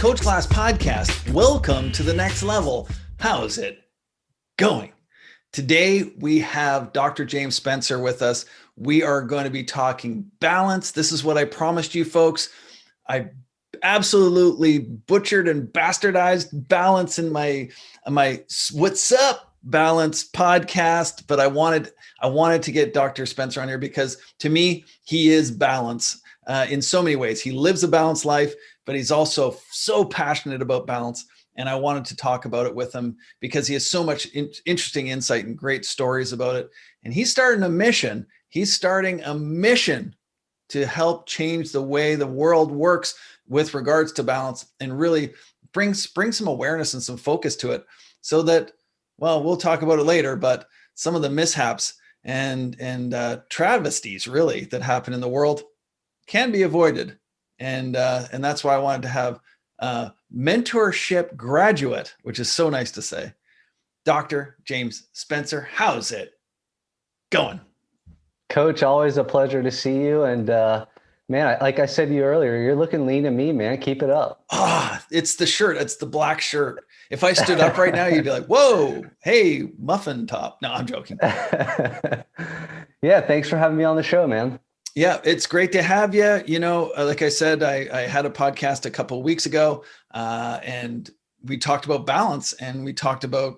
Coach Class Podcast. Welcome to the next level. How's it going? Today we have Dr. James Spencer with us. We are going to be talking balance. This is what I promised you folks. I absolutely butchered and bastardized balance in my What's Up Balance podcast, but I wanted to get Dr. Spencer on here because to me, he is balance in so many ways. He lives a balanced life, but he's also so passionate about balance. And I wanted to talk about it with him because he has so much interesting insight and great stories about it. And he's starting a mission. He's starting a mission to help change the way the world works with regards to balance and really bring some awareness and some focus to it so that, well, we'll talk about it later, but some of the mishaps and travesties really that happen in the world can be avoided. And that's why I wanted to have mentorship graduate, which is so nice to say, Dr. James Spencer. How's it going? Coach, always a pleasure to see you. And man, like I said to you earlier, you're looking lean and mean, man. Keep it up. It's the shirt. It's the black shirt. If I stood up right now, you'd be like, whoa, hey, muffin top. No, I'm joking. Yeah, thanks for having me on the show, man. Yeah, it's great to have you. You know, like I said, I had a podcast a couple of weeks ago and we talked about balance and we talked about,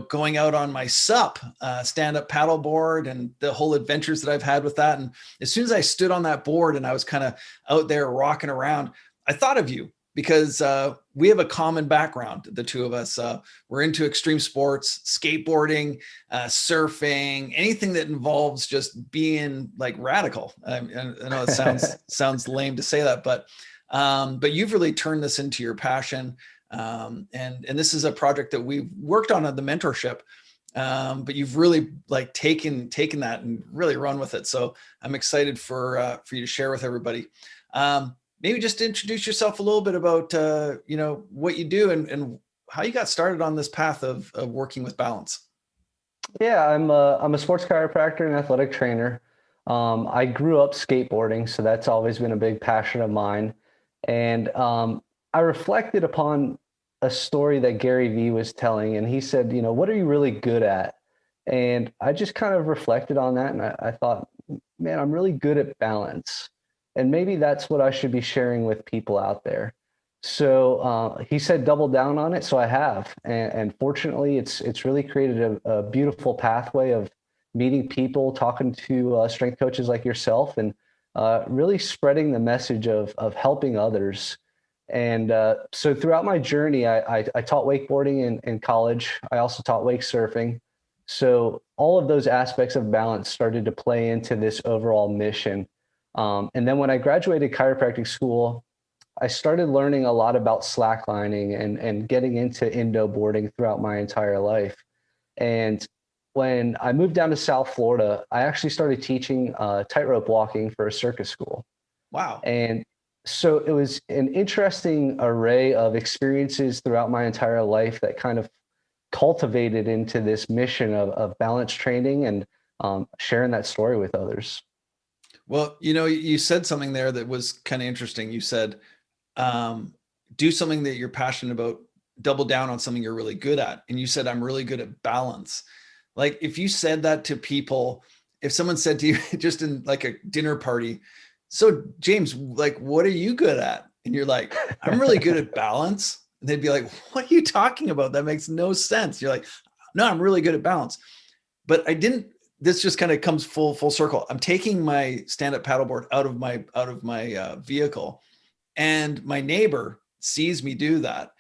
going out on my SUP, stand-up paddleboard and the whole adventures that I've had with that. And as soon as I stood on that board and I was kind of out there rocking around, I thought of you because we have a common background, the two of us. We're into extreme sports, skateboarding, surfing, anything that involves just being like radical. I know it sounds lame to say that, but you've really turned this into your passion. And this is a project that we've worked on the mentorship, but you've really like taken that and really run with it. So I'm excited for you to share with everybody. Maybe just introduce yourself a little bit about, what you do and how you got started on this path of working with balance. Yeah, I'm a sports chiropractor and athletic trainer. I grew up skateboarding, so that's always been a big passion of mine. And I reflected upon a story that Gary Vee was telling, and he said, what are you really good at? And I just kind of reflected on that, and I thought, man, I'm really good at balance. And maybe that's what I should be sharing with people out there. So he said, double down on it. So I have, and fortunately, it's really created a beautiful pathway of meeting people, talking to strength coaches like yourself, and really spreading the message of helping others. And so throughout my journey, I taught wakeboarding in college. I also taught wake surfing. So all of those aspects of balance started to play into this overall mission. And then when I graduated chiropractic school, I started learning a lot about slacklining and getting into indo boarding throughout my entire life. And when I moved down to South Florida, I actually started teaching tightrope walking for a circus school. Wow. And so it was an interesting array of experiences throughout my entire life that kind of cultivated into this mission of balance training and sharing that story with others. Well, you said something there that was kind of interesting. You said, do something that you're passionate about, double down on something you're really good at. And you said, I'm really good at balance. Like if you said that to people, if someone said to you just in like a dinner party, so James, like, what are you good at? And you're like, I'm really good at balance. And they'd be like, what are you talking about? That makes no sense. You're like, no, I'm really good at balance. But this just kind of comes full circle. I'm taking my stand-up paddleboard out of my vehicle, and my neighbor sees me do that.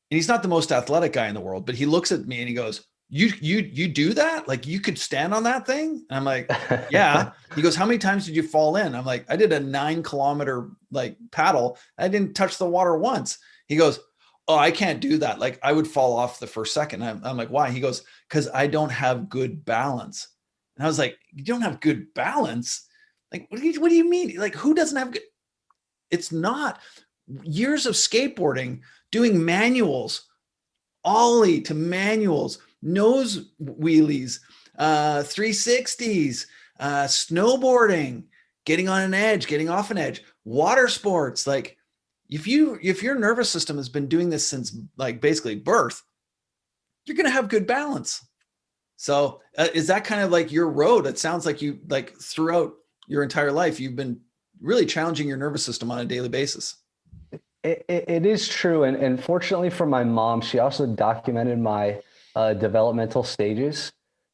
And he's not the most athletic guy in the world, but he looks at me and he goes, you do that? Like you could stand on that thing? And I'm like, yeah. He goes, how many times did you fall in? I'm like, I did a 9-kilometer like paddle. I didn't touch the water once. He goes, oh, I can't do that. Like I would fall off the first second. I'm like, why? He goes, because I don't have good balance. And I was like, you don't have good balance? Like, what do you mean? Like, who doesn't have good? It's not years of skateboarding, doing manuals, ollie to manuals, nose wheelies, 360s, snowboarding, getting on an edge, getting off an edge, water sports. Like if your nervous system has been doing this since like basically birth, you're going to have good balance. So is that kind of like your road? It sounds like you like throughout your entire life, you've been really challenging your nervous system on a daily basis. It is true. And fortunately for my mom, she also documented my developmental stages.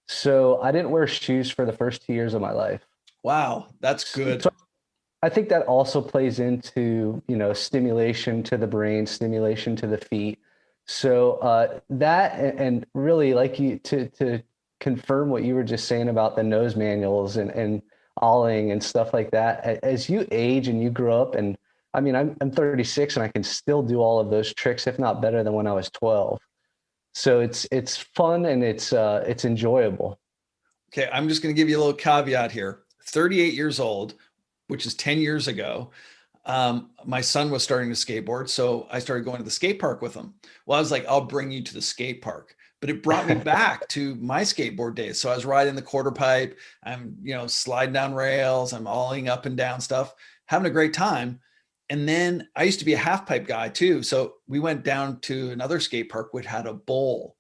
So I didn't wear shoes for the first 2 years of my life. Wow, that's So good. I think that also plays into, stimulation to the brain, stimulation to the feet. So that and really like you to confirm what you were just saying about the nose manuals and awling and stuff like that. As you age and you grow up, and I mean, I'm 36 and I can still do all of those tricks, if not better than when I was 12. So it's fun and it's enjoyable. Okay, I'm just going to give you a little caveat here. 38 years old, which is 10 years ago. My son was starting to skateboard, so I started going to the skate park with him. Well, I was like, I'll bring you to the skate park. But it brought me back to my skateboard days. So I was riding the quarter pipe. I'm, sliding down rails. I'm alling up and down stuff, having a great time. And then I used to be a half pipe guy too. So we went down to another skate park which had a bowl.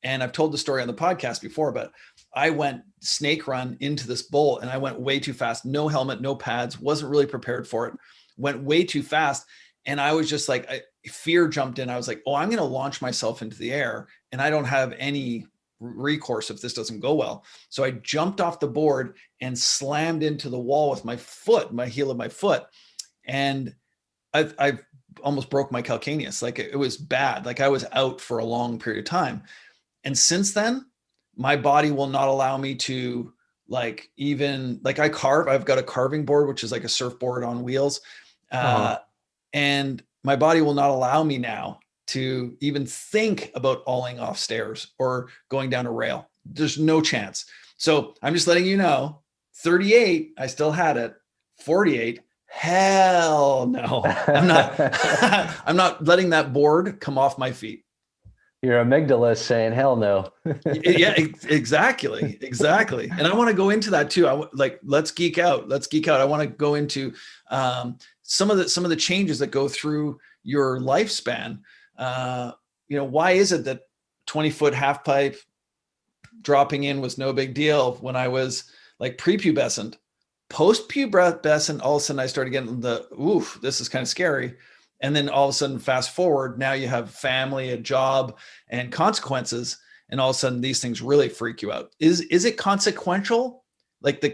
And I've told the story on the podcast before, but I went snake run into this bowl and I went way too fast. No helmet, no pads, wasn't really prepared for it. Went way too fast. And I was just like, fear jumped in. I was like, oh, I'm going to launch myself into the air and I don't have any recourse if this doesn't go well. So I jumped off the board and slammed into the wall with my foot, my heel of my foot. And I've almost broke my calcaneus. Like it was bad. Like I was out for a long period of time. And since then, my body will not allow me to like even like I carve. I've got a carving board, which is like a surfboard on wheels. Uh-huh. And my body will not allow me now to even think about falling off stairs or going down a rail. There's no chance. So I'm just letting you know, 38, I still had it. 48, hell no. I'm not I'm not letting that board come off my feet. Your amygdala is saying, hell no. Yeah, exactly. And I want to go into that too. Let's geek out. I want to go into some of the changes that go through your lifespan. Why is it that 20-foot half pipe dropping in was no big deal when I was like prepubescent? Post-pubescent, all of a sudden I started getting this is kind of scary. And then all of a sudden, fast forward, now you have family, a job, and consequences. And all of a sudden, these things really freak you out. Is it consequential, like the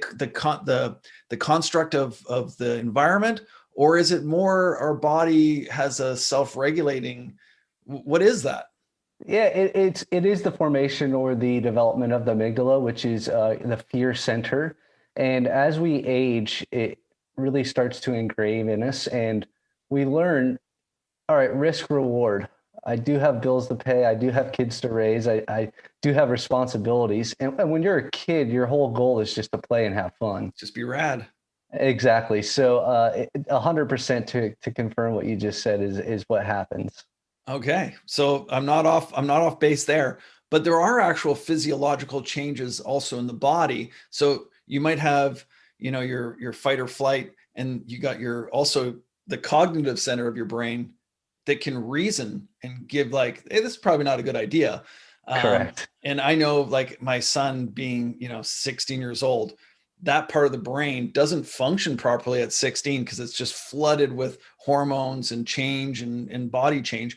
construct of the environment, or is it more our body has a self-regulating? What is that? Yeah, it is the formation or the development of the amygdala, which is the fear center. And as we age, it really starts to engrave in us, and we learn, all right, risk reward. I do have bills to pay. I do have kids to raise. I do have responsibilities. And when you're a kid, your whole goal is just to play and have fun. Just be rad. Exactly. So 100% to confirm what you just said is what happens. Okay. So I'm not off base there, but there are actual physiological changes also in the body. So you might have, your fight or flight, and you got your also the cognitive center of your brain that can reason and give like, hey, this is probably not a good idea. Correct. And I know like my son being, 16 years old, that part of the brain doesn't function properly at 16 because it's just flooded with hormones and change and body change.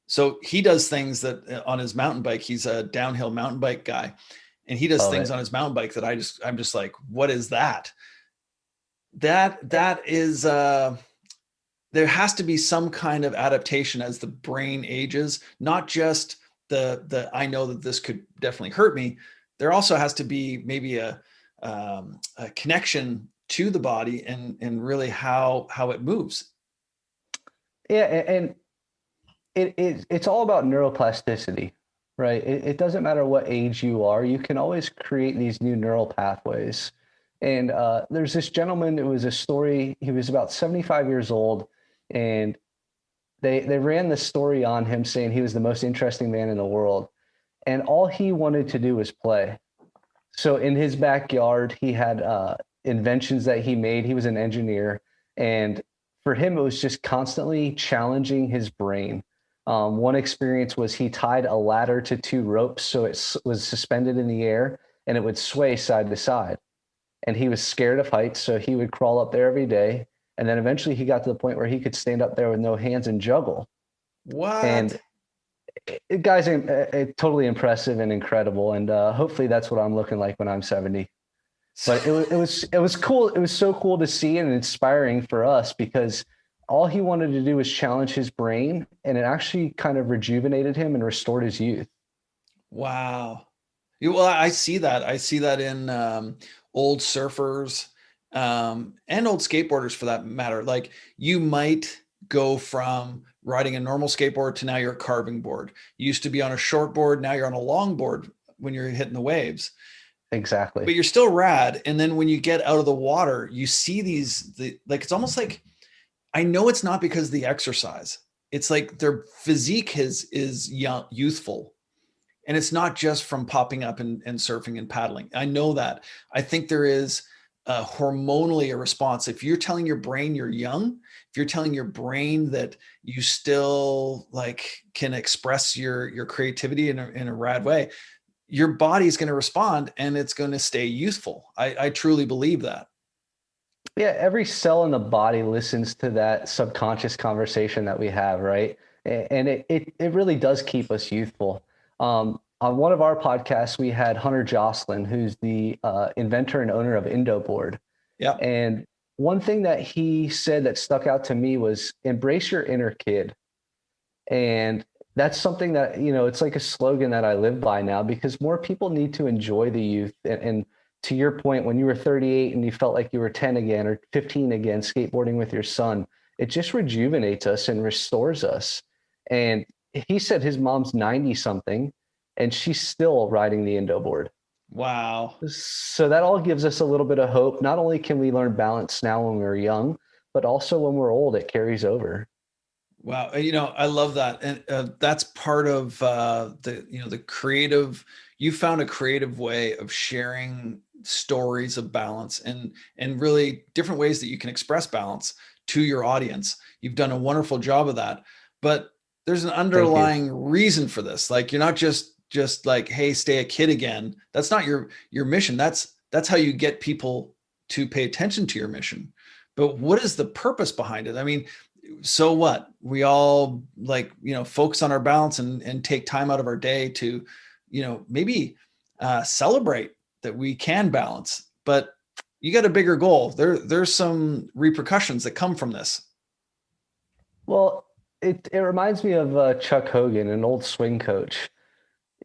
So he does things that on his mountain bike, he's a downhill mountain bike guy, and he does Love things it. on his mountain bike that I'm just like, what is that? That is there has to be some kind of adaptation as the brain ages, not just the I know that this could definitely hurt me. There also has to be maybe a connection to the body and really how it moves. Yeah, and it's all about neuroplasticity, right? It doesn't matter what age you are, you can always create these new neural pathways. And there's this gentleman, it was a story, he was about 75 years old, and they ran this story on him saying he was the most interesting man in the world. And all he wanted to do was play. So in his backyard, he had inventions that he made. He was an engineer. And for him, it was just constantly challenging his brain. One experience was he tied a ladder to two ropes so was suspended in the air and it would sway side to side. And he was scared of heights, so he would crawl up there every day. And then eventually he got to the point where he could stand up there with no hands and juggle. What? And it, guy's totally impressive and incredible. And hopefully that's what I'm looking like when I'm 70. But it was cool. It was so cool to see and inspiring for us because all he wanted to do was challenge his brain, and it actually kind of rejuvenated him and restored his youth. Wow. Well, I see that. I see that in old surfers and old skateboarders for that matter. Like you might go from riding a normal skateboard to now you're a carving board. You used to be on a short board, now you're on a long board when you're hitting the waves. Exactly. But you're still rad. And then when you get out of the water, you see like it's almost like I know it's not because of the exercise. It's like their physique is young, youthful. And it's not just from popping up and surfing and paddling. I know that. I think there is hormonally a response. If you're telling your brain you're young, if you're telling your brain that you still like can express your creativity in a rad way, your body is going to respond and it's going to stay youthful. I truly believe that. Yeah, every cell in the body listens to that subconscious conversation that we have, right? And it really does keep us youthful. On one of our podcasts, we had Hunter Jocelyn, who's the inventor and owner of IndoBoard. Yeah. And one thing that he said that stuck out to me was embrace your inner kid. And that's something that, it's like a slogan that I live by now because more people need to enjoy the youth. And to your point, when you were 38 and you felt like you were 10 again or 15 again, skateboarding with your son, it just rejuvenates us and restores us. And he said his mom's 90 something and she's still riding the Indo board. Wow. So that all gives us a little bit of hope. Not only can we learn balance now when we're young, but also when we're old, it carries over. Wow. I love that. And that's part of the creative, you found a creative way of sharing stories of balance and really different ways that you can express balance to your audience. You've done a wonderful job of that, but there's an Thank you. underlying reason for this. Like you're not just like, hey, stay a kid again. That's not your mission. That's how you get people to pay attention to your mission. But what is the purpose behind it? I mean, so what? We all like, focus on our balance and take time out of our day to, maybe celebrate that we can balance. But you got a bigger goal. There's some repercussions that come from this. Well, it reminds me of Chuck Hogan, an old swing coach.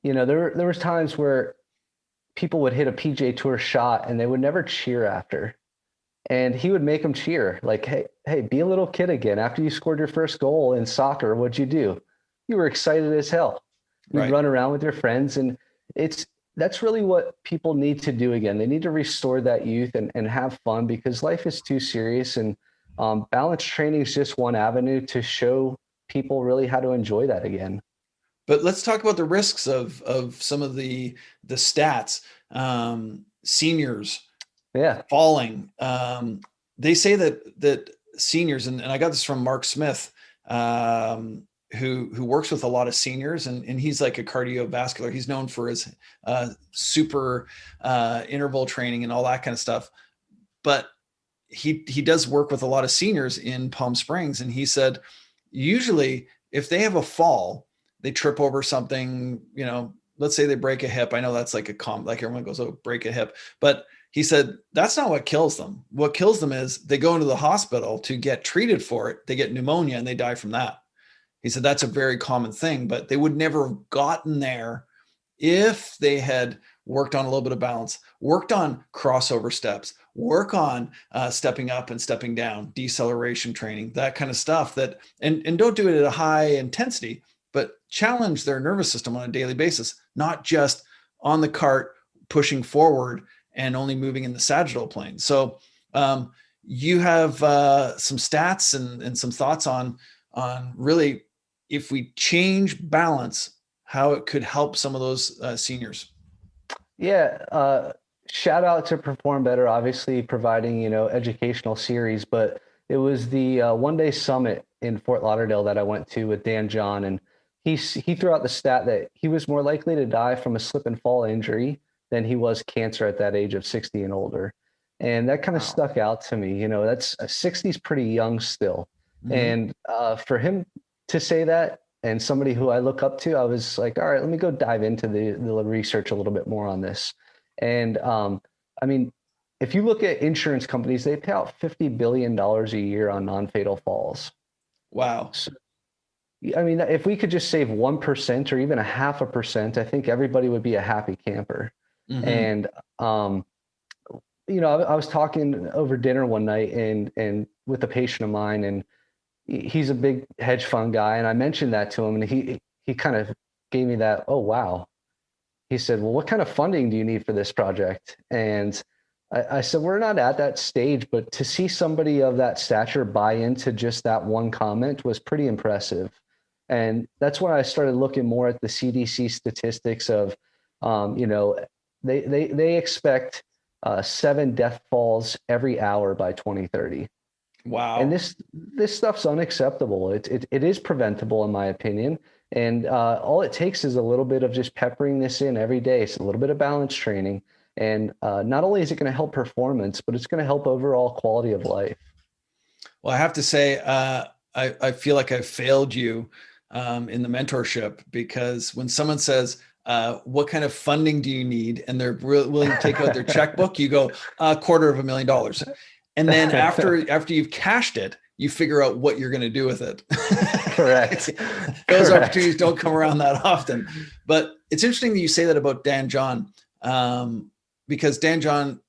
There was times where people would hit a PJ Tour shot and they would never cheer after. And he would make them cheer like, hey, be a little kid again. After you scored your first goal in soccer, what'd you do? You were excited as hell. You'd Right. run around with your friends. And that's really what people need to do again. They need to restore that youth and have fun because life is too serious. And balance training is just one avenue to show people really how to enjoy that again. But let's talk about the risks of some of the stats. Seniors Yeah. falling. They say that seniors, and I got this from Mark Smith, who works with a lot of seniors, and he's like a cardiovascular. He's known for his super interval training and all that kind of stuff. But he does work with a lot of seniors in Palm Springs, and he said usually if they have a fall, they trip over something, let's say they break a hip. I know that's like like everyone goes, oh, break a hip. But he said that's not what kills them. What kills them is they go into the hospital to get treated for it. They get pneumonia and they die from that. He said that's a very common thing, but they would never have gotten there if they had worked on a little bit of balance, worked on crossover steps, work on stepping up and stepping down, deceleration training, that kind of stuff and don't do it at a high intensity, but challenge their nervous system on a daily basis, not just on the cart pushing forward and only moving in the sagittal plane. So you have some stats and some thoughts on really if we change balance, how it could help some of those seniors. Yeah. Shout out to Perform Better, obviously providing, educational series, but It was the one-day summit in Fort Lauderdale that I went to with Dan John, and he threw out the stat that he was more likely to die from a slip and fall injury than he was cancer at that age of 60 and older. And that kind of Wow. stuck out to me. You know, that's 60 is pretty young still. Hmm. And for him to say that, and somebody who I look up to, I was like, all right, let me go dive into the research a little bit more on this. And I mean, if you look at insurance companies, they pay out $50 billion a year on non-fatal falls. Wow. So, I mean, if we could just save 1% or even a half a percent, I think everybody would be a happy camper. Hmm. And you know, I was talking over dinner one night and with a patient of mine, and he's a big hedge fund guy, and I mentioned that to him, and he kind of gave me that, oh wow. He said, well, what kind of funding do you need for this project? And I said, we're not at that stage, but to see somebody of that stature buy into just that one comment was pretty impressive. And that's when I started looking more at the CDC statistics of, you know, they expect 7 death falls every hour by 2030. And Wow. this stuff's unacceptable. It is preventable, in my opinion. And all it takes is a little bit of just peppering this in every day. It's a little bit of balance training. And not only is it going to help performance, but it's going to help overall quality of life. Well, I have to say, I feel like I failed you in the mentorship, because when someone says, what kind of funding do you need? And they're willing to take out their checkbook, you go, $250,000. And then after you've cashed it, you figure out what you're going to do with it. Correct. Those Correct. opportunities don't come around that often. But it's interesting that you say that about Dan John, because Dan John,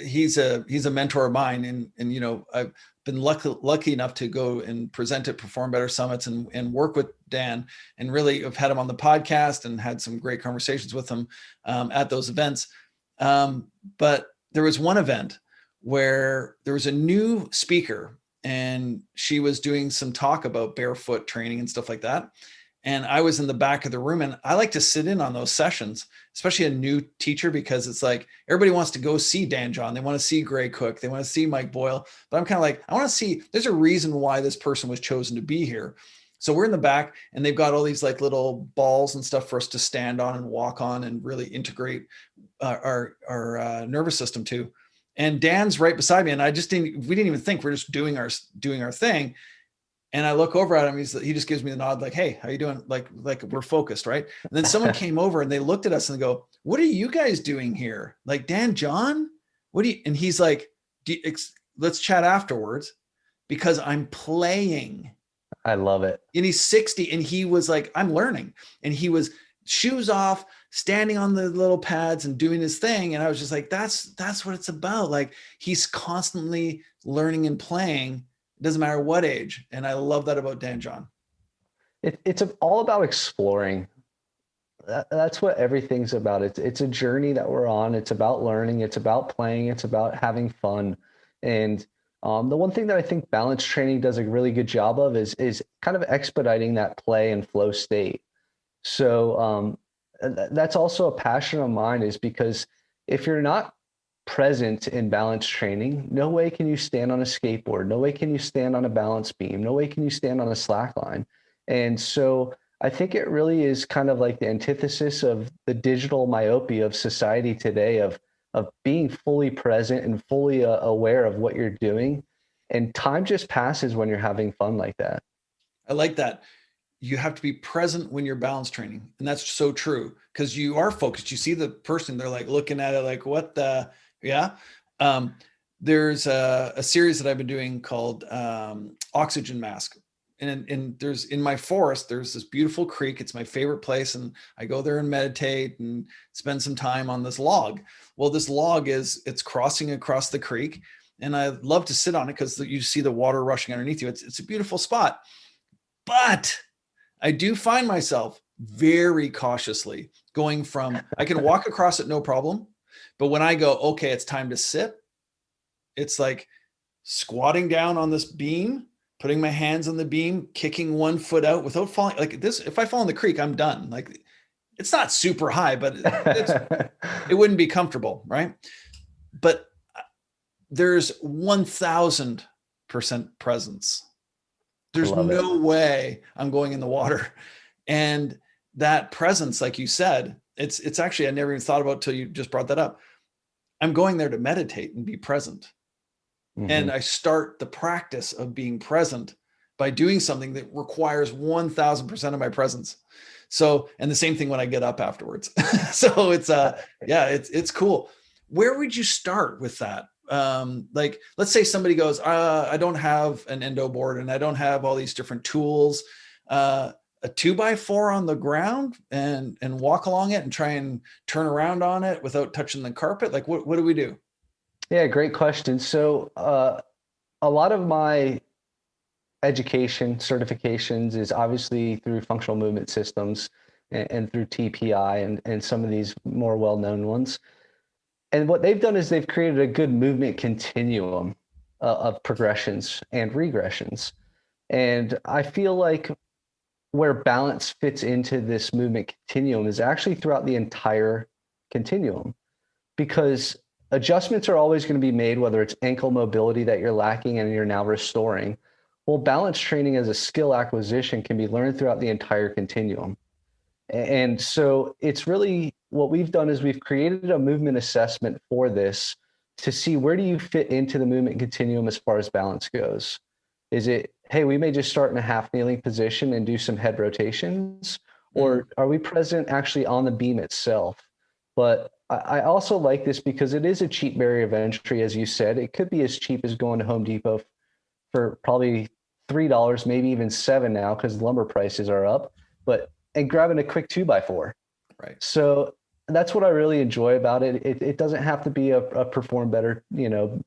he's a mentor of mine, and you know, I've been lucky enough to go and present at Perform Better Summits and work with Dan, and really have had him on the podcast and had some great conversations with him at those events. But there was one event where there was a new speaker, and she was doing some talk about barefoot training and stuff like that. And I was in the back of the room, and I like to sit in on those sessions, especially a new teacher, because it's like everybody wants to go see Dan John. They want to see Gray Cook. They want to see Mike Boyle. But I'm kind of like, I want to see, there's a reason why this person was chosen to be here. So we're in the back, and they've got all these like little balls and stuff for us to stand on and walk on and really integrate our nervous system to. And Dan's right beside me, and we didn't even think, we're just doing our thing. And I look over at him. He just gives me the nod, like, "Hey, how you doing?" Like we're focused, right? And then someone came over and they looked at us and they go, "What are you guys doing here? Like, Dan John, what do you?" And he's like, "Let's chat afterwards, because I'm playing." I love it. And he's 60, and he was like, "I'm learning," and he was shoes off, standing on the little pads and doing his thing. And I was just like, that's what it's about. Like, he's constantly learning and playing. It doesn't matter what age. And I love that about Dan John. It's all about exploring. That's what everything's about. It's a journey that we're on. It's about learning. It's about playing. It's about having fun. And the one thing that I think balance training does a really good job of is kind of expediting that play and flow state. So that's also a passion of mine, is because if you're not present in balance training, no way can you stand on a skateboard. No way can you stand on a balance beam. No way can you stand on a slack line. And so I think it really is kind of like the antithesis of the digital myopia of society today, of being fully present and fully aware of what you're doing. And time just passes when you're having fun like that. I like that. You have to be present when you're balance training. And that's so true, because you are focused. You see the person, they're like looking at it like, what the, yeah. Um, there's a series that I've been doing called Oxygen Mask. And there's, in my forest, there's this beautiful creek. It's my favorite place. And I go there and meditate and spend some time on this log. Well, this log it's crossing across the creek. And I love to sit on it because you see the water rushing underneath you. It's a beautiful spot. But I do find myself very cautiously going from, I can walk across it no problem. But when I go, okay, it's time to sit, it's like squatting down on this beam, putting my hands on the beam, kicking one foot out without falling. Like this, if I fall in the creek, I'm done. Like, it's not super high, but it wouldn't be comfortable, right? But there's 1,000 presence. I There's love it. no way I'm going in the water. And that presence, like you said, it's actually, I never even thought about till you just brought that up. I'm going there to meditate and be present. Hmm. And I start the practice of being present by doing something that requires 1000% of my presence. So, and the same thing when I get up afterwards. So yeah, it's cool. Where would you start with that? Like, let's say somebody goes, I don't have an endo board and I don't have all these different tools. A 2x4 on the ground and walk along it and try and turn around on it without touching the carpet. Like, what do we do? Yeah, great question. So a lot of my education certifications is obviously through functional movement systems and through TPI and some of these more well-known ones. And what they've done is they've created a good movement continuum of progressions and regressions. And I feel like where balance fits into this movement continuum is actually throughout the entire continuum, because adjustments are always going to be made, whether it's ankle mobility that you're lacking and you're now restoring. Well, balance training as a skill acquisition can be learned throughout the entire continuum. And so it's really what we've done is we've created a movement assessment for this to see where do you fit into the movement continuum as far as balance goes. Is it, hey, we may just start in a half kneeling position and do some head rotations, or are we present actually on the beam itself? But I also like this because it is a cheap barrier of entry, as you said. It could be as cheap as going to Home Depot for probably $3, maybe even $7 now because lumber prices are up. But and grabbing a quick 2x4. Right. So that's what I really enjoy about it. It doesn't have to be a perform better,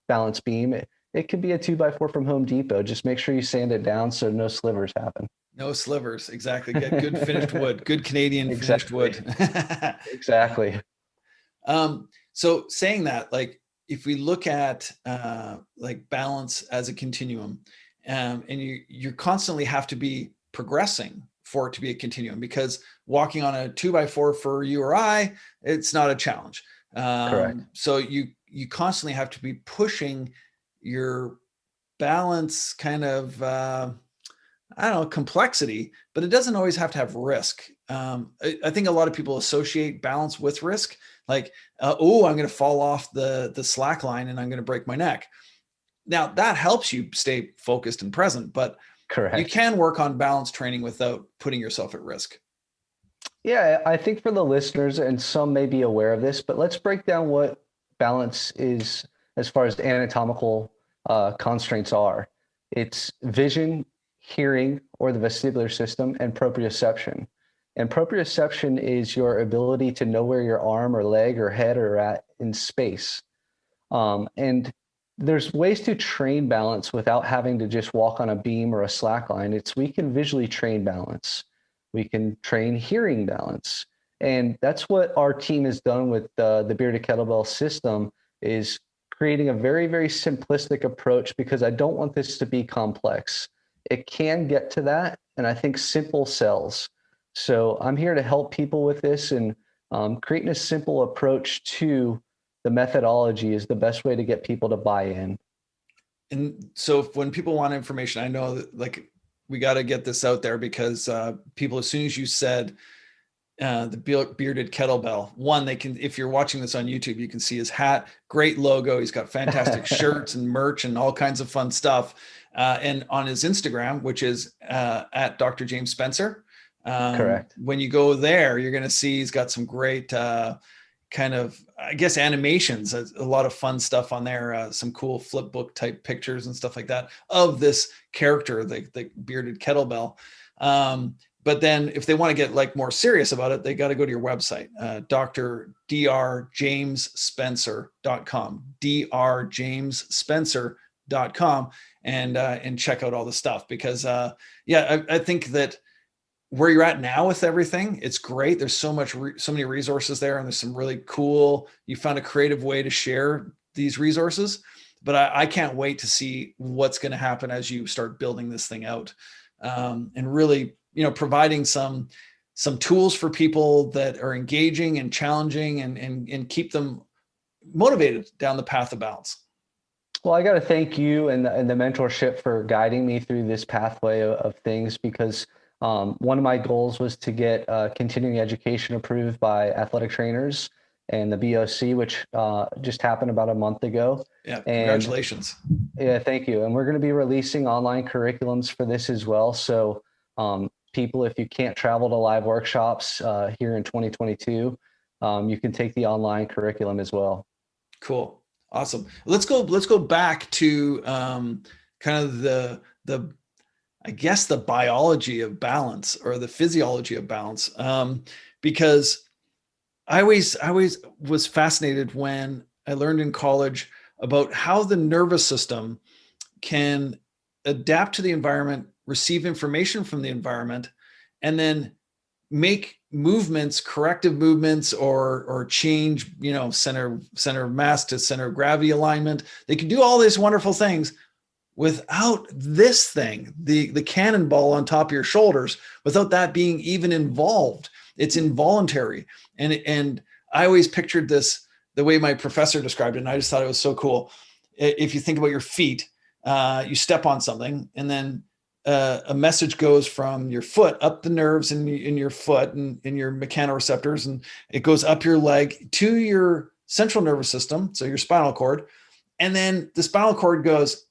balance beam. It could be a 2x4 from Home Depot. Just make sure you sand it down so no slivers happen. No slivers. Exactly. Get good finished wood, good Canadian finished Exactly. wood. Exactly. So saying that, like, if we look at like balance as a continuum, and you constantly have to be progressing for it to be a continuum, because walking on a 2x4 for you or I, it's not a challenge. Correct. So you constantly have to be pushing your balance kind of I don't know, complexity, but it doesn't always have to have risk. I think a lot of people associate balance with risk, like, oh, I'm going to fall off the slack line and I'm going to break my neck. Now that helps you stay focused and present, but you Correct. can work on balance training without putting yourself at risk. Yeah, I think for the listeners, and some may be aware of this, but let's break down what balance is as far as anatomical constraints are. It's vision, hearing, or the vestibular system, and proprioception. And proprioception is your ability to know where your arm or leg or head are at in space. And there's ways to train balance without having to just walk on a beam or a slack line. It's we can visually train balance. We can train hearing balance. And that's what our team has done with the Bearded Kettlebell system, is creating a very, very simplistic approach, because I don't want this to be complex. It can get to that, and I think simple sells. So I'm here to help people with this, and creating a simple approach to the methodology is the best way to get people to buy in. And so when people want information, I know that, like, we got to get this out there, because people, as soon as you said the Bearded Kettlebell, one, they can, if you're watching this on YouTube, you can see his hat, great logo. He's got fantastic shirts and merch and all kinds of fun stuff. And on his Instagram, which is at Dr. James Spencer. Correct. When you go there, you're going to see he's got some great kind of, I guess, animations, a lot of fun stuff on there, some cool flip book type pictures and stuff like that of this character, the Bearded Kettlebell. But then if they want to get like more serious about it, they got to go to your website, drjamesspencer.com, drjamesspencer.com, and check out all the stuff, because I think that where you're at now with everything, it's great. There's so many resources there, and there's some really cool, you found a creative way to share these resources, but I can't wait to see what's going to happen as you start building this thing out, and really, providing some tools for people that are engaging and challenging, and keep them motivated down the path of balance. Well, I got to thank you and the mentorship for guiding me through this pathway of things because one of my goals was to get continuing education approved by athletic trainers and the BOC, which just happened about a month ago. Yeah, And congratulations. yeah, thank you. And we're going to be releasing online curriculums for this as well. So people, if you can't travel to live workshops here in 2022, you can take the online curriculum as well. Cool. Awesome. Let's go back to kind of the I guess the biology of balance or the physiology of balance. Because I always was fascinated when I learned in college about how the nervous system can adapt to the environment, receive information from the environment, and then make movements, corrective movements, or change, center of mass to center of gravity alignment. They can do all these wonderful things without this thing, the cannonball on top of your shoulders, without that being even involved. It's involuntary. And I always pictured this the way my professor described it, and I just thought it was so cool. If you think about your feet, you step on something, and then a message goes from your foot up the nerves in your foot and in your mechanoreceptors, and it goes up your leg to your central nervous system, so your spinal cord. And then the spinal cord goes,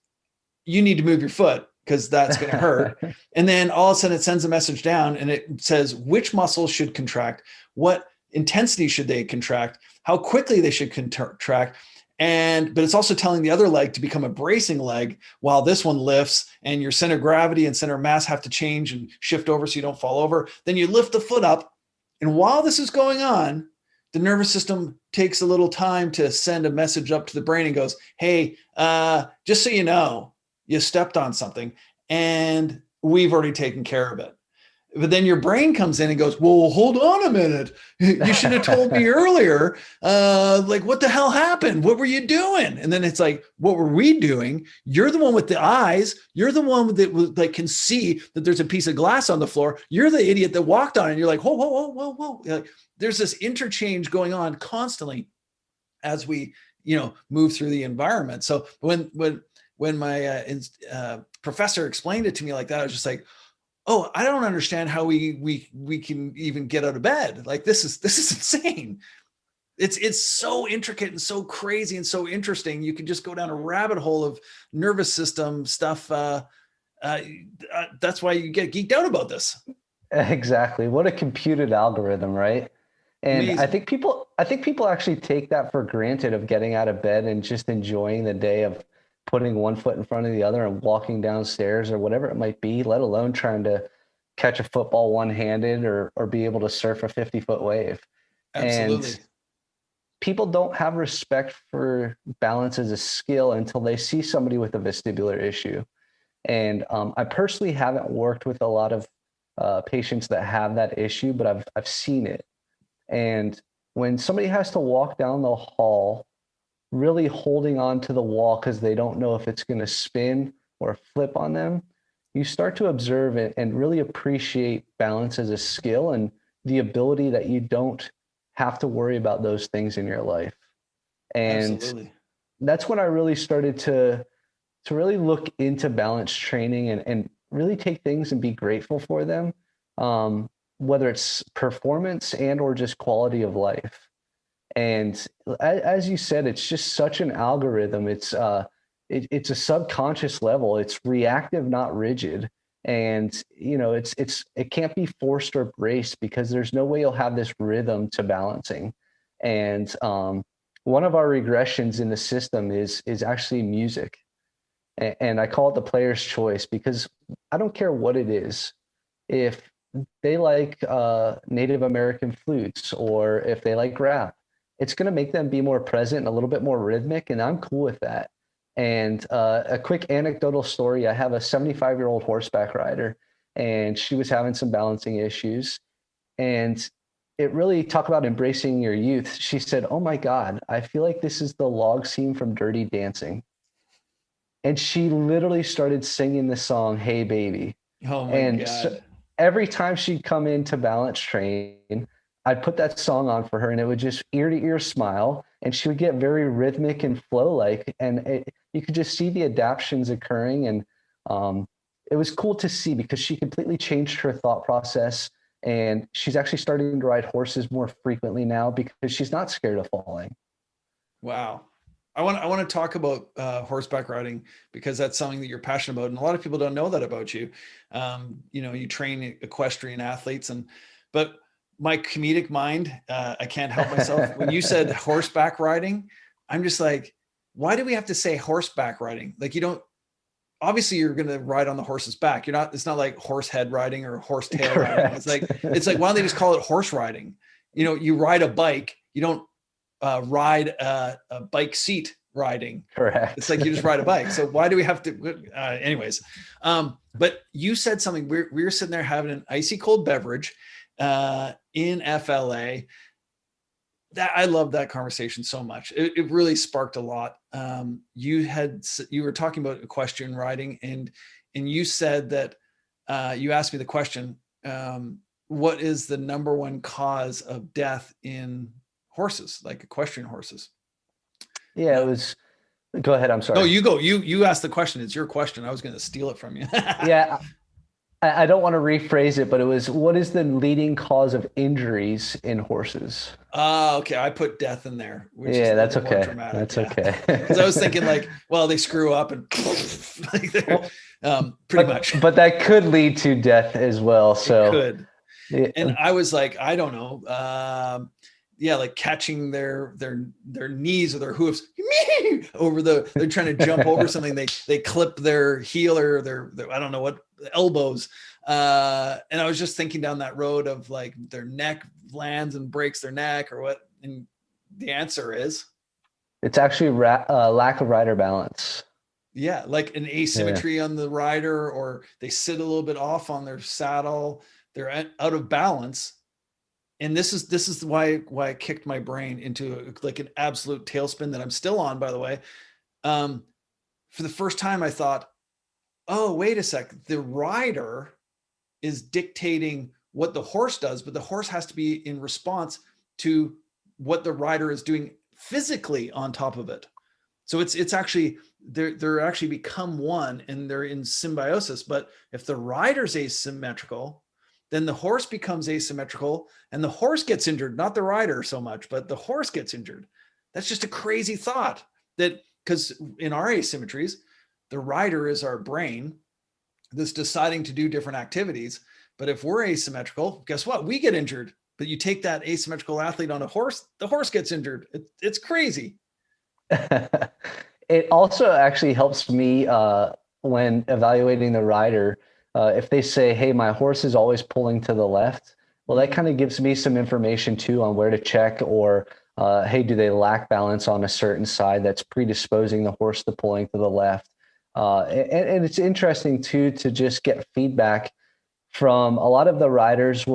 you need to move your foot because that's going to hurt. And then all of a sudden it sends a message down and it says which muscles should contract, what intensity should they contract, how quickly they should contract. But it's also telling the other leg to become a bracing leg while this one lifts, and your center of gravity and center of mass have to change and shift over so you don't fall over. Then you lift the foot up. And while this is going on, the nervous system takes a little time to send a message up to the brain and goes, hey, just so you know, you stepped on something and we've already taken care of it. But then your brain comes in and goes, well, hold on a minute. You should have told me earlier. Like, what the hell happened? What were you doing? And then it's like, what were we doing? You're the one with the eyes. You're the one that like can see that there's a piece of glass on the floor. You're the idiot that walked on it. And you're like, whoa, whoa, whoa, whoa, whoa. Like, there's this interchange going on constantly as we, move through the environment. So when my professor explained it to me like that, I was just like, oh, I don't understand how we can even get out of bed. Like this is insane. It's so intricate and so crazy and so interesting. You can just go down a rabbit hole of nervous system stuff. That's why you get geeked out about this. Exactly. What a computed algorithm, right? And Amazing. I think people actually take that for granted of getting out of bed and just enjoying the day of putting one foot in front of the other and walking downstairs or whatever it might be, let alone trying to catch a football one-handed or be able to surf a 50-foot wave. And Absolutely. people don't have respect for balance as a skill until they see somebody with a vestibular issue. And I personally haven't worked with a lot of patients that have that issue, but I've seen it. And when somebody has to walk down the hall, really holding on to the wall because they don't know if it's going to spin or flip on them, you start to observe it and really appreciate balance as a skill and the ability that you don't have to worry about those things in your life. And Absolutely. that's when I really started to really look into balance training and really take things and be grateful for them, whether it's performance and or just quality of life. And as you said, it's just such an algorithm. It's a subconscious level. It's reactive, not rigid. And it can't be forced or braced because there's no way you'll have this rhythm to balancing. And one of our regressions in the system is actually music, and I call it the player's choice because I don't care what it is. If they like Native American flutes or if they like rap, it's going to make them be more present and a little bit more rhythmic, and I'm cool with that. And a quick anecdotal story: I have a 75-year-old horseback rider, and she was having some balancing issues, and it really talk about embracing your youth. She said, "Oh my God, I feel like this is the log scene from Dirty Dancing." And she literally started singing the song "Hey Baby." Oh my And so God. every time she'd come into balance train, I'd put that song on for her, and it would just ear to ear smile, and she would get very rhythmic and flow like, and you could just see the adaptions occurring. And it was cool to see because she completely changed her thought process. And she's actually starting to ride horses more frequently now because she's not scared of falling. Wow. I want to talk about horseback riding because that's something that you're passionate about, and a lot of people don't know that about you. You train equestrian athletes, but my comedic mind, I can't help myself. When you said horseback riding, I'm just like, why do we have to say horseback riding? Like, you don't. Obviously, you're going to ride on the horse's back. You're not. It's not like horse head riding or horse tail riding. It's like why don't they just call it horse riding? You ride a bike. You don't ride a bike seat riding. Correct. It's like you just ride a bike. So why do we have to? Anyways, but you said something. We were sitting there having an icy cold beverage in FLA. That I love that conversation so much. It really sparked a lot. You were talking about equestrian riding, and you said that you asked me the question, what is the number one cause of death in horses, like equestrian horses? Yeah, it was. Go ahead. I'm sorry. No, you go. You asked the question. It's your question. I was going to steal it from you. Yeah, I don't want to rephrase it, but it was, what is the leading cause of injuries in horses? Okay. I put death in there, which Yeah, is that's more okay. dramatic. That's Yeah. okay. Because I was thinking like, well, they screw up and like pretty much. But that could lead to death as well. So It could. yeah, And I was like, I don't know. Yeah, like catching their knees or their hoofs over they're trying to jump over something. They clip their heel or their I don't know what elbows. And I was just thinking down that road of like their neck lands and breaks their neck or what. And the answer is, it's actually lack of rider balance. yeah, like an asymmetry on the rider, or they sit a little bit off on their saddle. They're out of balance. And this is why I kicked my brain into like an absolute tailspin that I'm still on, by the way. For the first time, I thought, oh, wait a sec. The rider is dictating what the horse does, but the horse has to be in response to what the rider is doing physically on top of it. So it's actually they're actually become one and they're in symbiosis. But if the rider's asymmetrical, then the horse becomes asymmetrical and the horse gets injured, not the rider so much, but the horse gets injured. That's just a crazy thought, that because in our asymmetries, the rider is our brain that's deciding to do different activities. But if we're asymmetrical, guess what? We get injured. But you take that asymmetrical athlete on a horse, the horse gets injured. It's crazy. It also actually helps me when evaluating the rider. If they say, hey, my horse is always pulling to the left, well, that kind of gives me some information too on where to check, or hey, do they lack balance on a certain side that's predisposing the horse to pulling to the left? And it's interesting too to just get feedback from a lot of the riders.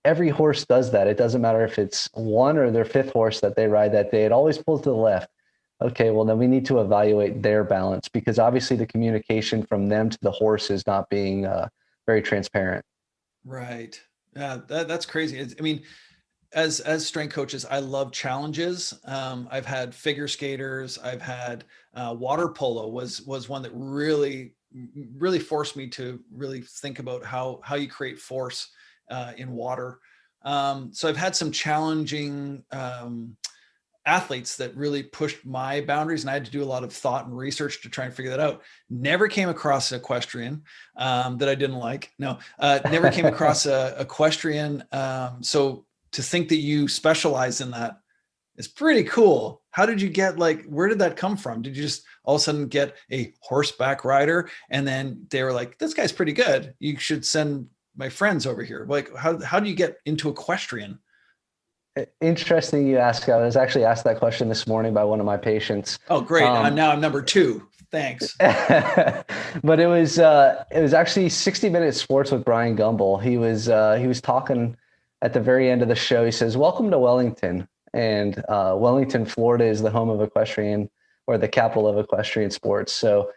Every horse does that. It doesn't matter if it's one or their fifth horse that they ride that day. It always pulls to the left. Okay, well, then we need to evaluate their balance, because obviously the communication from them to the horse is not being very transparent. Right. Yeah, that's crazy. I mean, as strength coaches, I love challenges. I've had figure skaters. I've had water polo was one that really forced me to really think about how you create force in water. So I've had some challenging athletes that really pushed my boundaries, and I had to do a lot of thought and research to try and figure that out. Never came across an equestrian that I didn't like. No, never came across a equestrian. So to think that you specialize in that is pretty cool. How did you get, like, where did that come from? Did you just all of a sudden get a horseback rider and then they were like, this guy's pretty good, you should send my friends over here? Like, how do you get into equestrian? Interesting you ask. I was actually asked that question this morning by one of my patients. Oh, great. Now I'm number two. Thanks. But it was actually 60 Minute Sports with Brian Gumbel. He was talking at the very end of the show. He says, welcome to Wellington. And Wellington, Florida is the home of equestrian, or the capital of equestrian sports. So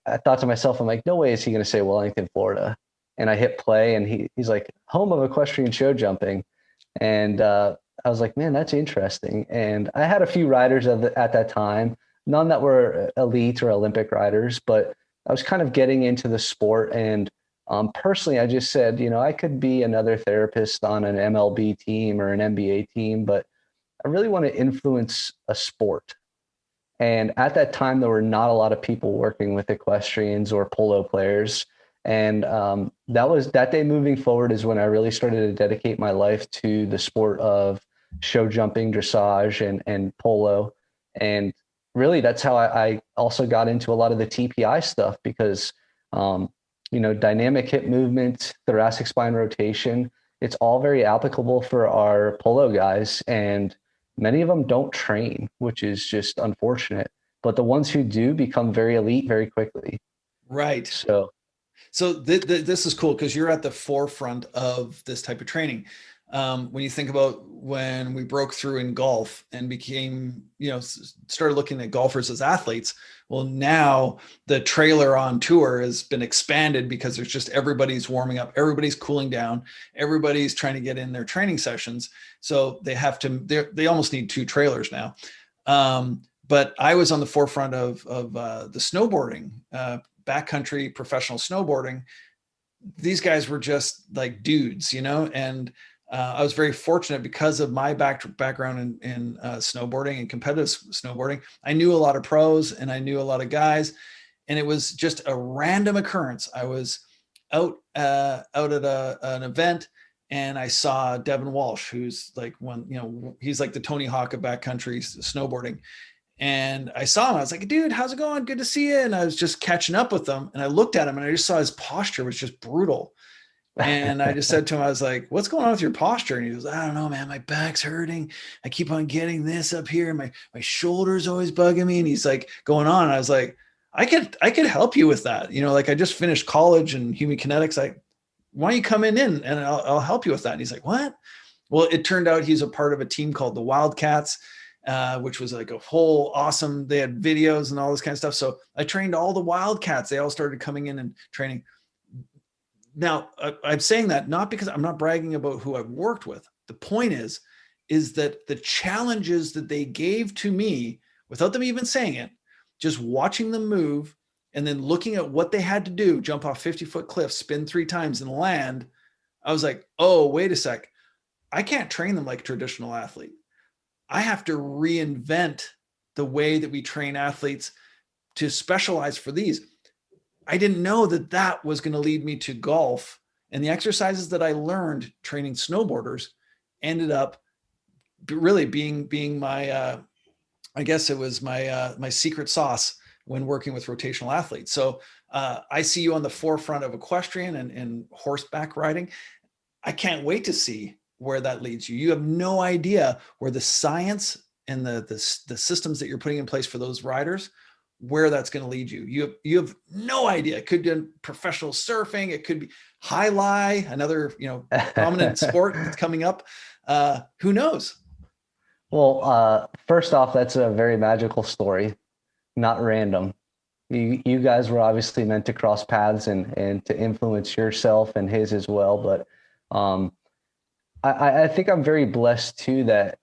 I thought to myself, I'm like, no way is he going to say Wellington, Florida. And I hit play and he's like, home of equestrian show jumping. And I was like, man, that's interesting. And I had a few riders at that time, none that were elite or Olympic riders, but I was kind of getting into the sport. And personally, I just said, I could be another therapist on an MLB team or an NBA team, but I really want to influence a sport. And at that time, there were not a lot of people working with equestrians or polo players. And that day moving forward is when I really started to dedicate my life to the sport of show jumping, dressage, and polo. And really, that's how I also got into a lot of the TPI stuff because, um, dynamic hip movement, thoracic spine rotation, it's all very applicable for our polo guys. And many of them don't train, which is just unfortunate. But the ones who do become very elite very quickly. Right. So So this is cool because you're at the forefront of this type of training. When you think about when we broke through in golf and became, started looking at golfers as athletes. Well, now the trailer on tour has been expanded because there's just everybody's warming up, everybody's cooling down, everybody's trying to get in their training sessions. So they almost need two trailers now. But I was on the forefront of the snowboarding, backcountry professional snowboarding. These guys were just like dudes, and I was very fortunate because of my background in snowboarding and competitive snowboarding. I knew a lot of pros and I knew a lot of guys, and it was just a random occurrence. I was out at an event, and I saw Devin Walsh, who's like he's like the Tony Hawk of backcountry snowboarding. And I saw him. I was like, dude, how's it going? Good to see you. And I was just catching up with him. And I looked at him and I just saw his posture was just brutal. And I just said to him, I was like, what's going on with your posture? And he goes, I don't know, man. My back's hurting. I keep on getting this up here. My shoulder's always bugging me. And he's like going on. And I was like, I could help you with that. Like I just finished college in human kinetics. Why don't you come in and I'll help you with that? And he's like, what? Well, it turned out he's a part of a team called the Wildcats, which was like a whole awesome. They had videos and all this kind of stuff. So I trained all the Wildcats. They all started coming in and training. Now, I'm saying that not because I'm not bragging about who I've worked with. The point is that the challenges that they gave to me without them even saying it, just watching them move and then looking at what they had to do, jump off 50-foot cliffs, spin 3 times and land. I was like, oh, wait a sec. I can't train them like a traditional athlete. I have to reinvent the way that we train athletes to specialize for these. I didn't know that was going to lead me to golf, and the exercises that I learned training snowboarders ended up really being my I guess it was my secret sauce when working with rotational athletes. So I see you on the forefront of equestrian and horseback riding. I can't wait to see where that leads you. You have no idea where the science and the systems that you're putting in place for those riders, where that's going to lead you. You have no idea. It could be professional surfing. It could be high lie, another prominent sport that's coming up. Who knows? Well, first off, that's a very magical story, not random. You guys were obviously meant to cross paths and to influence yourself and his as well. But um, I think I'm very blessed too that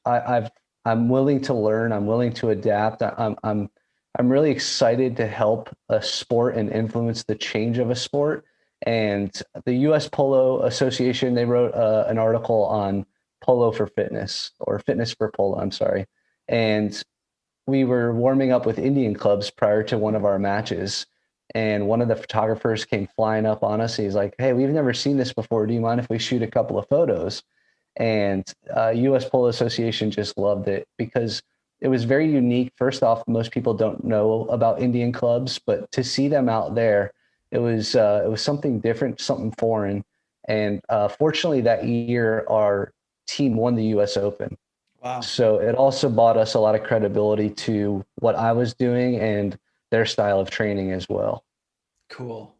I'm willing to learn. I'm willing to adapt. I'm really excited to help a sport and influence the change of a sport. And the U.S. Polo Association, they wrote an article on polo for fitness, or fitness for polo. I'm sorry. And we were warming up with Indian clubs prior to one of our matches. And one of the photographers came flying up on us. He's like, hey, we've never seen this before. Do you mind if we shoot a couple of photos? And U.S. Polo Association just loved it because it was very unique. First off, most people don't know about Indian clubs, but to see them out there, it was something different, something foreign. And fortunately, that year, our team won the U.S. Open. Wow. So it also brought us a lot of credibility to what I was doing and their style of training as well. Cool.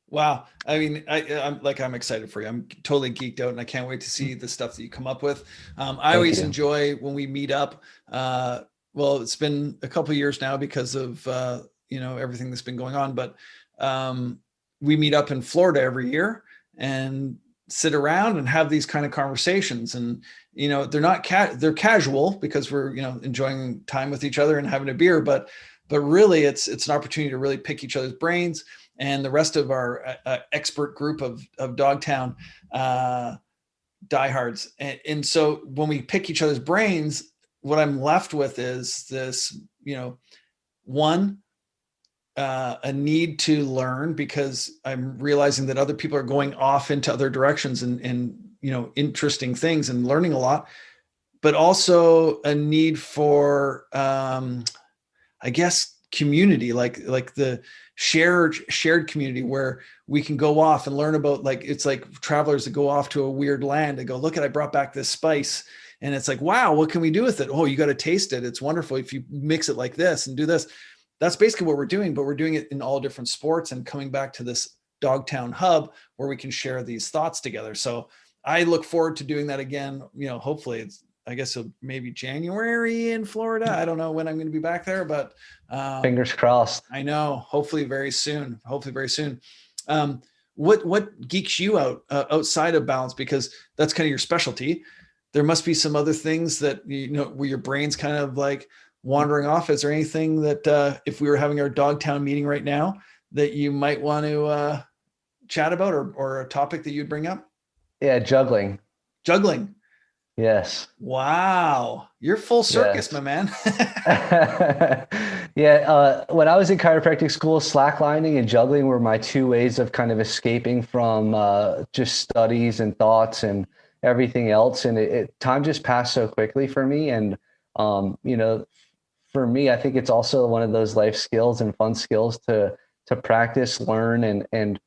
Wow. I mean, I'm excited for you. I'm totally geeked out and I can't wait to see the stuff that you come up with. I Thank always you. enjoy when we meet up. Well, it's been a couple of years now because of, everything that's been going on, but we meet up in Florida every year. And sit around and have these kind of conversations. And, you know, they're not they're casual because we're, you know, enjoying time with each other and having a beer, but really it's an opportunity to really pick each other's brains. And the rest of our expert group of Dogtown diehards. And so when we pick each other's brains, what I'm left with is this, you know, one, a need to learn, because I'm realizing that other people are going off into other directions and you know, interesting things and learning a lot, but also a need for, I guess, community, like the shared community where we can go off and learn about, like, it's like travelers that go off to a weird land and go, look at, I brought back this spice. And it's like, wow, what can we do with it? Oh, you got to taste it. It's wonderful if you mix it like this and do this. That's basically what we're doing, but we're doing it in all different sports and coming back to this Dogtown hub where we can share these thoughts together. So I look forward to doing that again. You know, hopefully it's, I guess maybe January in Florida. I don't know when I'm going to be back there, but Fingers crossed. I know, hopefully very soon, what geeks you out outside of balance? Because that's kind of your specialty. There must be some other things that, you know, where your brain's kind of like wandering off. Is there anything that if we were having our Dogtown meeting right now that you might want to chat about, or a topic that you'd bring up? Yeah, juggling. Juggling. Yes. Wow. You're full circus, Yes. my man. Yeah, when I was in chiropractic school, slacklining and juggling were my two ways of kind of escaping from just studies and thoughts and everything else. And time just passed so quickly for me. And you know, for me, I think it's also one of those life skills and fun skills to practice, learn, and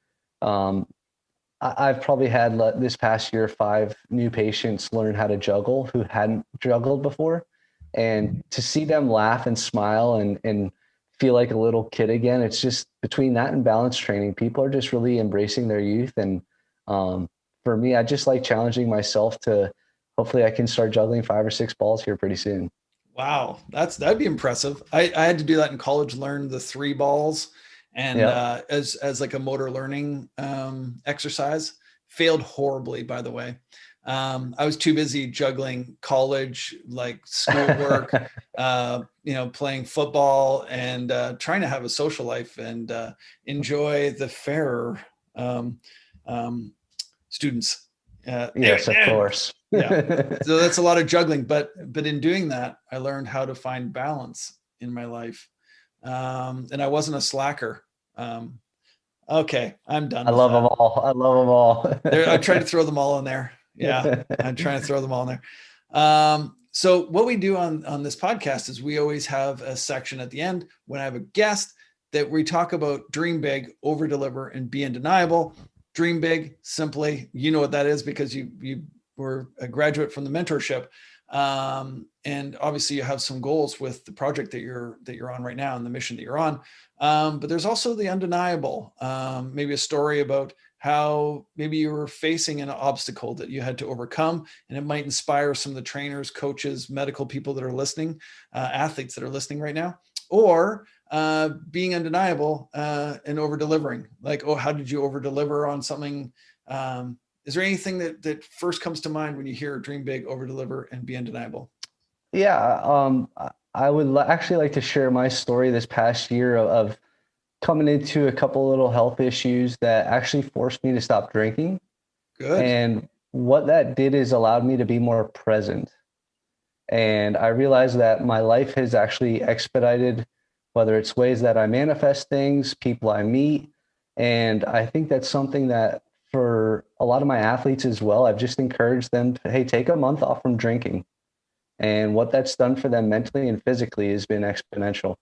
I've probably had this past year 5 new patients learn how to juggle who hadn't juggled before, and to see them laugh and smile and feel like a little kid again. It's just, between that and balance training, people are just really embracing their youth. And for me, I just like challenging myself to, hopefully I can start juggling 5 or 6 balls here pretty soon. Wow, that'd be impressive. I had to do that in college, learn the 3 balls, and Yep. as like a motor learning exercise. Failed horribly, by the way. I was too busy juggling college, like schoolwork, you know, playing football, and trying to have a social life and enjoy the fairer um, um, students. Yes, of course. Yeah, so that's a lot of juggling, but in doing that, I learned how to find balance in my life, and I wasn't a slacker. um, okay, I'm done I with love them that. all. I love There, I tried to them throw them all in there. Yeah, all. I'm trying to throw them all in there. So what we do on this podcast is we always have a section at the end when I have a guest that we talk about dream big, over deliver, and be undeniable. Dream big, simply, you know what that is because you were a graduate from the mentorship, and obviously you have some goals with the project that you're on right now and the mission that you're on. But there's also the undeniable, maybe a story about how maybe you were facing an obstacle that you had to overcome, and it might inspire some of the trainers, coaches, medical people that are listening, athletes that are listening right now, or being undeniable and over delivering. Like, oh, how did you over deliver on something? Is there anything that first comes to mind when you hear dream big, over deliver, and be undeniable? Yeah, I would actually like to share my story this past year of coming into a couple little health issues that actually forced me to stop drinking. Good. And what that did is allowed me to be more present. And I realized that my life has actually expedited, whether it's ways that I manifest things, people I meet. And I think that's something that for a lot of my athletes as well, I've just encouraged them to, hey, take a month off from drinking. And what that's done for them mentally and physically has been exponential.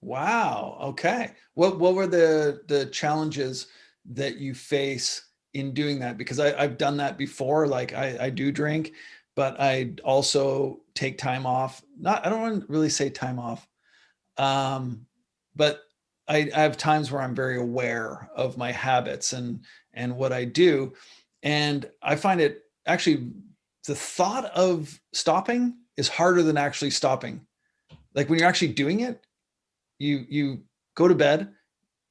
Wow. Okay. What were the challenges that you face in doing that? Because I've done that before. Like I do drink, but I also take time off. Not, I don't want to really say time off. But I have times where I'm very aware of my habits and what I do. And I find it actually, the thought of stopping is harder than actually stopping. Like when you're actually doing it, you go to bed,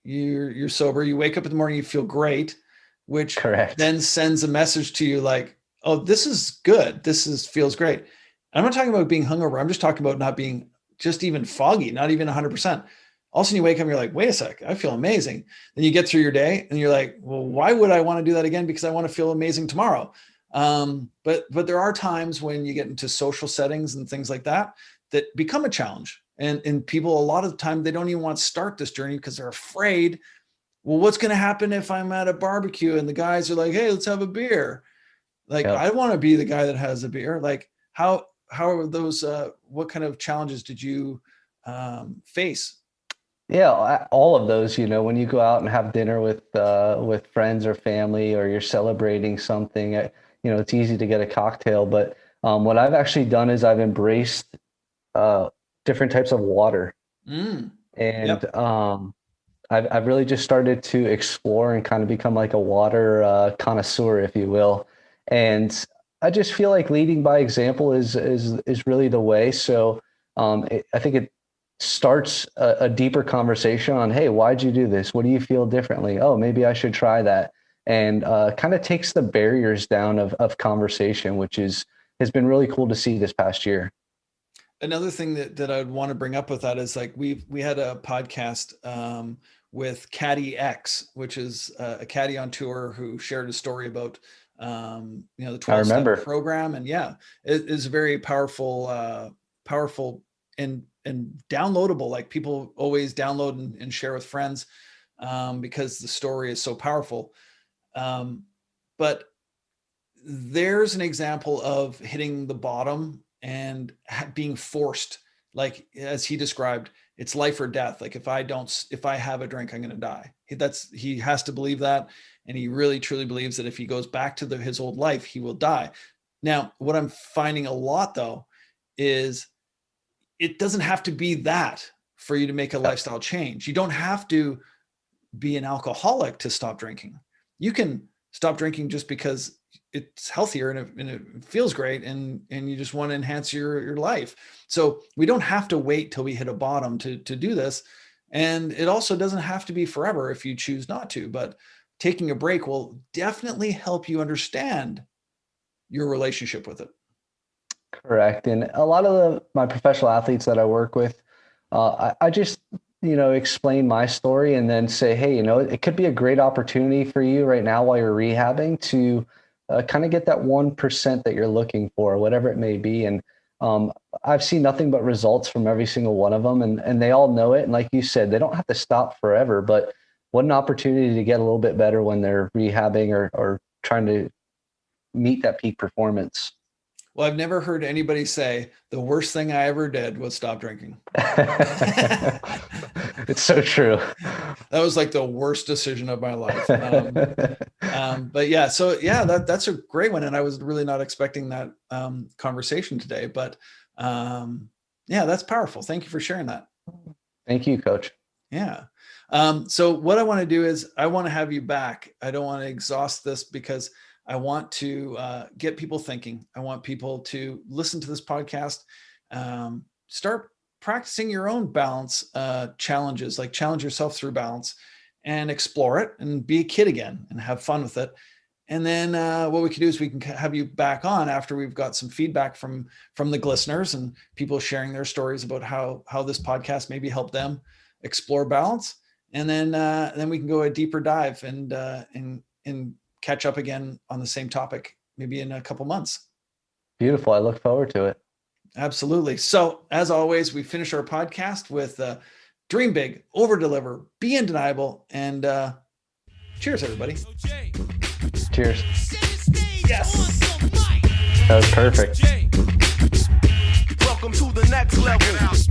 you're sober, you wake up in the morning, you feel great, which Correct. then sends a message to you like, oh, this is good. Feels great. I'm not talking about being hungover. I'm just talking about not being just even foggy, not even 100%. All of a sudden you wake up and you're like, wait a sec, I feel amazing. Then you get through your day and you're like, well, why would I want to do that again? Because I want to feel amazing tomorrow. But there are times when you get into social settings and things like that become a challenge. And people, a lot of the time, they don't even want to start this journey because they're afraid. Well, what's going to happen if I'm at a barbecue and the guys are like, hey, let's have a beer? Like, Yep. I want to be the guy that has a beer. Like, how are those, what kind of challenges did you face? Yeah, all of those, when you go out and have dinner with friends or family, or you're celebrating something, it's easy to get a cocktail. But what I've actually done is I've embraced different types of water, Mm, and yep. I've really just started to explore and kind of become like a water connoisseur, if you will. And I just feel like leading by example is really the way. So I think it starts a deeper conversation on, hey, why'd you do this? What do you feel differently? Oh, maybe I should try that. And kind of takes the barriers down of conversation, which has been really cool to see this past year. Another thing that I'd want to bring up with that is like we had a podcast with Caddy X, which is a caddy on tour who shared a story about the I 12-step remember. program. And yeah, it is very powerful and downloadable. Like people always download and share with friends because the story is so powerful. But there's an example of hitting the bottom and being forced, like as he described, it's life or death. Like if I have a drink, I'm going to die. He has to believe that. And he really truly believes that if he goes back to his old life, he will die. Now, what I'm finding a lot though, is it doesn't have to be that for you to make a lifestyle change. You don't have to be an alcoholic to stop drinking. You can stop drinking just because it's healthier and it feels great and you just want to enhance your life. So we don't have to wait till we hit a bottom to do this. And it also doesn't have to be forever if you choose not to, but taking a break will definitely help you understand your relationship with it. Correct. And a lot of my professional athletes that I work with, I just, explain my story and then say, hey, it could be a great opportunity for you right now while you're rehabbing to kind of get that 1% that you're looking for, whatever it may be. And I've seen nothing but results from every single one of them. And they all know it. And like you said, they don't have to stop forever, but what an opportunity to get a little bit better when they're rehabbing or trying to meet that peak performance. Well, I've never heard anybody say the worst thing I ever did was stop drinking. It's so true. That was like the worst decision of my life. But yeah, so yeah, that's a great one. And I was really not expecting that conversation today, but yeah, that's powerful. Thank you for sharing that. Thank you, Coach. Yeah. So what I want to do is I want to have you back. I don't want to exhaust this because I want to get people thinking. I want people to listen to this podcast, start practicing your own balance challenges, like challenge yourself through balance and explore it and be a kid again and have fun with it. And then what we can do is we can have you back on after we've got some feedback from the listeners and people sharing their stories about how this podcast maybe helped them explore balance. And then we can go a deeper dive and catch up again on the same topic, maybe in a couple months. Beautiful. I look forward to it. Absolutely. So as always, we finish our podcast with dream big, over deliver, be undeniable, and cheers, everybody. Cheers. Yes. That was perfect. Welcome to the next level.